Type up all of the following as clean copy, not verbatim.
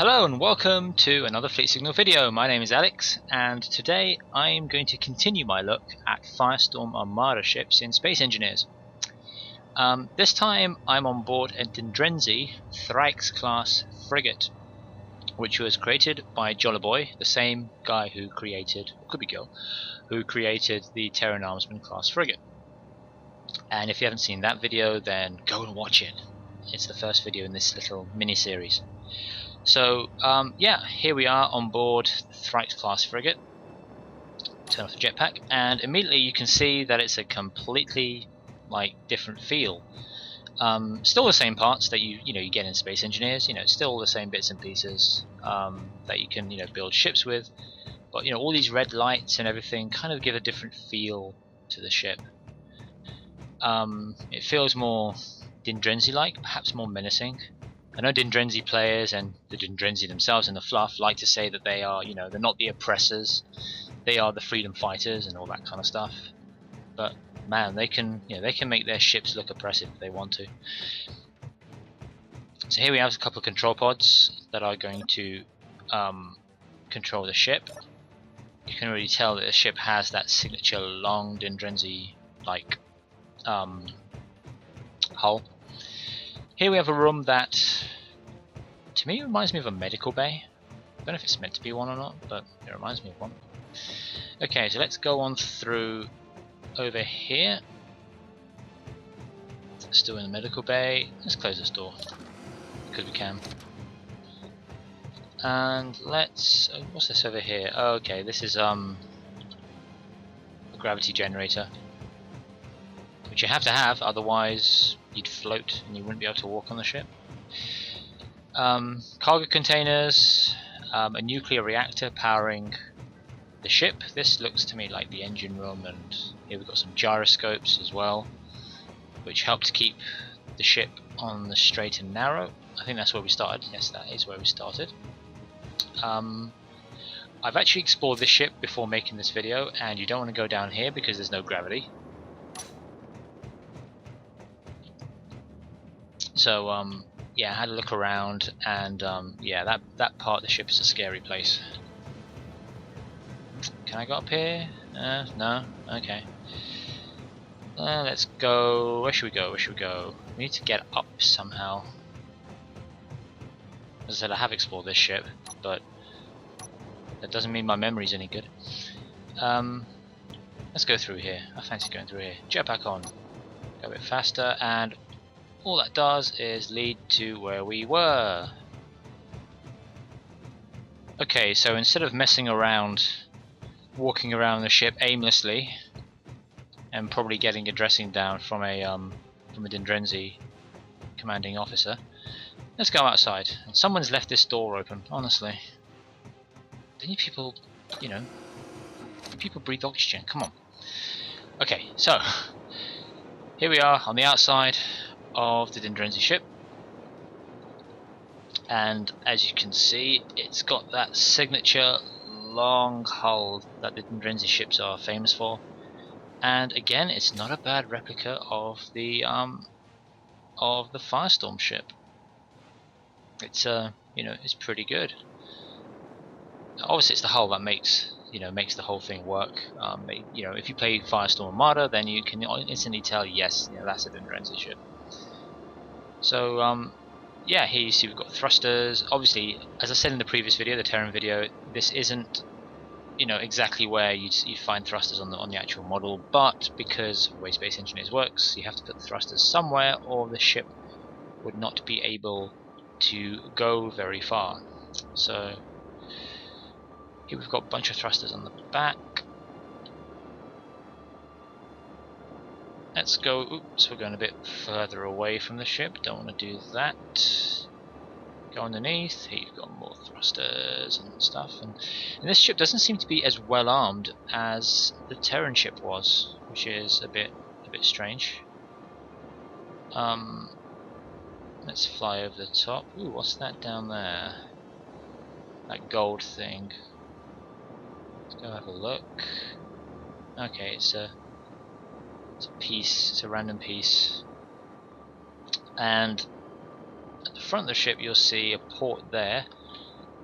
Hello and welcome to another Fleet Signal video. My name is Alex and today I'm going to continue my look at Firestorm Armada ships in Space Engineers. This time I'm on board a Dindrenzi Frigate class frigate, which was created by Jollyboy, the same guy who created, or could be girl, who created the Terran Armsman class frigate. And if you haven't seen that video, then go and watch it. It's the first video in this little mini-series. So yeah, here we are on board the Frigate class frigate. Turn off the jetpack, and immediately you can see that it's a completely different feel. Still the same parts that you get in Space Engineers. Still the same bits and pieces that you can build ships with. But all these red lights and everything kind of give a different feel to the ship. It feels more Dindrenzi-like, perhaps more menacing. I know Dindrenzi players and the Dindrenzi themselves in the fluff like to say that they are, they're not the oppressors, they are the freedom fighters and all that kind of stuff. But man, they can make their ships look oppressive if they want to. So here we have a couple of control pods that are going to control the ship. You can already tell that the ship has that signature long Dindrenzi hull. Here we have a room that, to me, reminds me of a medical bay. I don't know if it's meant to be one or not, but it reminds me of one. Okay, so let's go on through over here. Still in the medical bay. Let's close this door, because we can. And let's... what's this over here? Oh, okay, this is a gravity generator, which you have to have, otherwise you'd float and you wouldn't be able to walk on the ship. Cargo containers, a nuclear reactor powering the ship. This looks to me like the engine room, and here we've got some gyroscopes as well, which help to keep the ship on the straight and narrow. I think that's where we started. Yes, that is where we started. I've actually explored this ship before making this video, and you don't want to go down here because there's no gravity. So yeah, I had a look around, and yeah, that part of the ship is a scary place. Can I go up here? No? Okay. Let's go. Where should we go? Where should we go? We need to get up somehow. As I said, I have explored this ship, but that doesn't mean my memory's any good. Let's go through here. I fancy going through here. Jetpack on. Go a bit faster, and all that does is lead to where we were. Okay, so instead of messing around, walking around the ship aimlessly, and probably getting a dressing down from a Dindrenzi commanding officer, let's go outside. And someone's left this door open. Honestly, don't you people, people breathe oxygen? Come on. Okay, so here we are on the outside of the Dindrenzi ship, and as you can see, it's got that signature long hull that the Dindrenzi ships are famous for, and again, it's not a bad replica of the Firestorm ship. It's it's pretty good. Obviously, it's the hull that makes the whole thing work. If you play Firestorm Armada, then you can instantly tell, yes, that's a Dindrenzi ship. So yeah, here you see we've got thrusters. Obviously, as I said in the previous video, the Terran video, this isn't exactly where you'd find thrusters on the actual model, but because of the way Space Engineers works, you have to put the thrusters somewhere, or the ship would not be able to go very far. So here we've got a bunch of thrusters on the back. Let's go. Oops, we're going a bit further away from the ship. Don't want to do that. Go underneath. Here you've got more thrusters and stuff. And this ship doesn't seem to be as well armed as the Terran ship was, which is a bit strange. Let's fly over the top. Ooh, what's that down there? That gold thing. Let's go have a look. Okay, it's a piece, it's a random piece. And at the front of the ship you'll see a port there,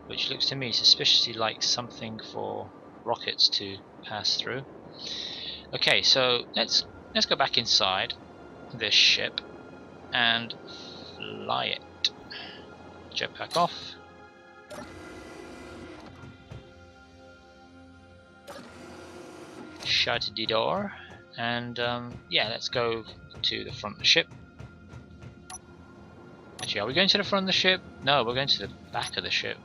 which looks to me suspiciously like something for rockets to pass through. Okay, so let's go back inside this ship and fly it. Jetpack off. Shut the door, and yeah, let's go to the front of the ship. Actually, are we going to the front of the ship? No, we're going to the back of the ship.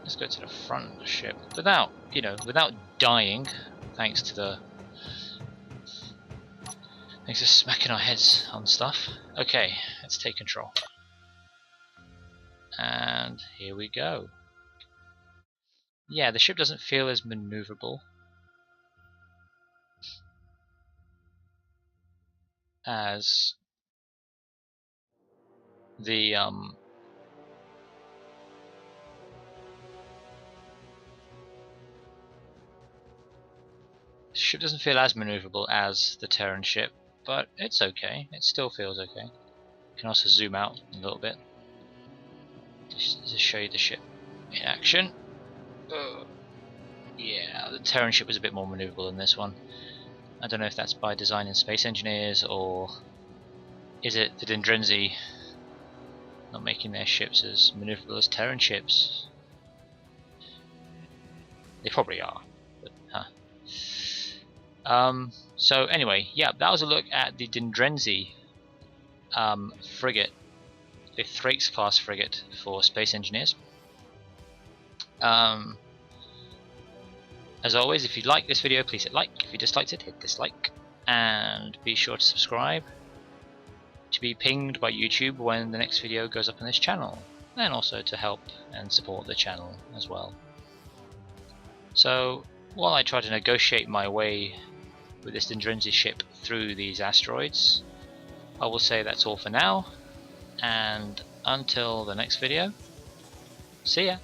Let's go to the front of the ship without, you know, without dying, thanks to smacking our heads on stuff. Okay, let's take control. And here we go. Yeah, the ship doesn't feel as maneuverable as the ship doesn't feel as maneuverable as the Terran ship, but it's okay. It still feels okay. You can also zoom out a little bit just to show you the ship in action. Yeah, the Terran ship was a bit more maneuverable than this one. I don't know if that's by design in Space Engineers, or is it the Dindrenzi not making their ships as maneuverable as Terran ships? They probably are, but so anyway, yeah, that was a look at the Dindrenzi frigate, the Thrakes class frigate for Space Engineers. As always, if you like this video, please hit like. If you disliked it, hit dislike. And be sure to subscribe to be pinged by YouTube when the next video goes up on this channel, and also to help and support the channel as well. So, while I try to negotiate my way with this Dindrenzi ship through these asteroids, I will say that's all for now, and until the next video, see ya!